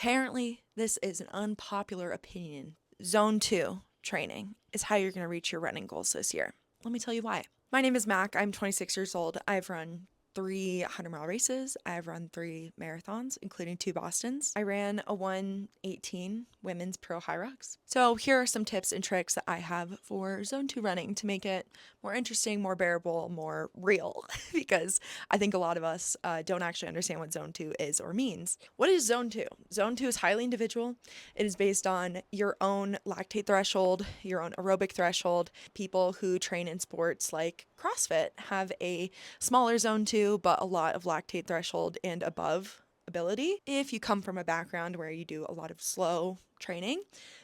Apparently, this is an unpopular opinion. Zone 2 training is how you're going to reach your running goals this year. Let me tell you why. My name is Mac. I'm 26 years old. I've run 300-mile races. I've run 3 marathons, including 2 Bostons. I ran a 1:18 women's pro high rocks. So here are some tips and tricks that I have for Zone 2 running to make it more interesting, more bearable, more real, because I think a lot of us don't actually understand what Zone 2 is or means. What is Zone 2? Zone 2 is highly individual. It is based on your own lactate threshold, your own aerobic threshold. People who train in sports like CrossFit have a smaller Zone 2, but a lot of lactate threshold and above ability. If you come from a background where you do a lot of slow training,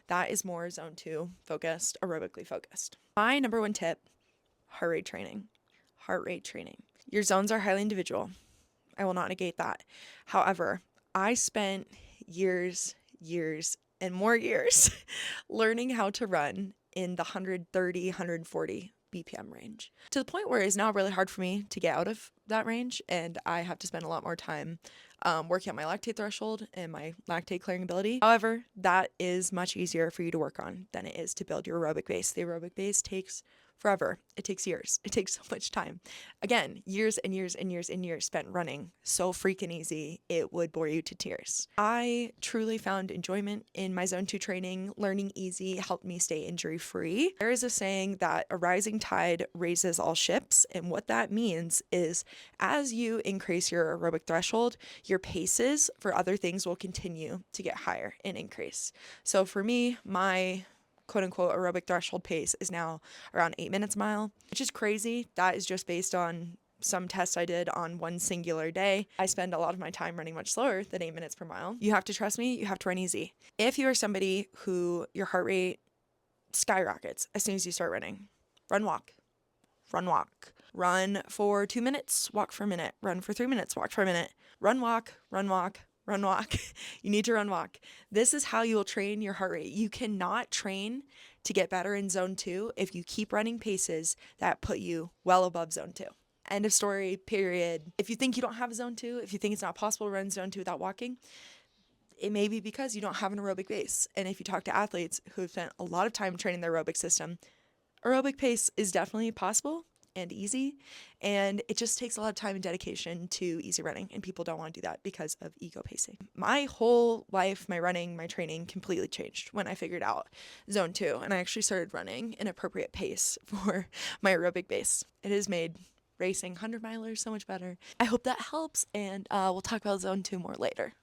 that is more Zone 2 focused, aerobically focused. My number one tip, heart rate training. Heart rate training. Your zones are highly individual. I will not negate that. However, I spent years, and more years learning how to run in the 130, 140 BPM range, to the point where it's now really hard for me to get out of that range, and I have to spend a lot more time working on my lactate threshold and my lactate clearing ability. However, that is much easier for you to work on than it is to build your aerobic base. The aerobic base takes forever. It takes years. It takes so much time. Again, years and years and years and years spent running so freaking easy, it would bore you to tears. I truly found enjoyment in my Zone 2 training. Learning easy helped me stay injury free. There is a saying that a rising tide raises all ships, and what that means is as you increase your aerobic threshold, your paces for other things will continue to get higher and increase. So for me, my quote unquote aerobic threshold pace is now around 8 minutes a mile, which is crazy. That is just based on some tests I did on one singular day. I spend a lot of my time running much slower than 8 minutes per mile. You have to trust me, you have to run easy. If you are somebody who your heart rate skyrockets as soon as you start running, run, walk, run, walk. Run for 2 minutes, walk for a minute. Run for 3 minutes, walk for a minute. Run, walk, run, walk, run, walk. You need to run, walk. This is how you will train your heart rate. You cannot train to get better in Zone 2 if you keep running paces that put you well above Zone 2. End of story, period. If you think you don't have Zone 2, if you think it's not possible to run Zone 2 without walking, it may be because you don't have an aerobic base. And if you talk to athletes who have spent a lot of time training their aerobic system, aerobic pace is definitely possible and easy, and it just takes a lot of time and dedication to easy running, and people don't want to do that because of ego pacing. My whole life, my running, my training completely changed when I figured out Zone 2, and I actually started running an appropriate pace for my aerobic base. It has made racing 100-milers so much better. I hope that helps, and we'll talk about Zone 2 more later.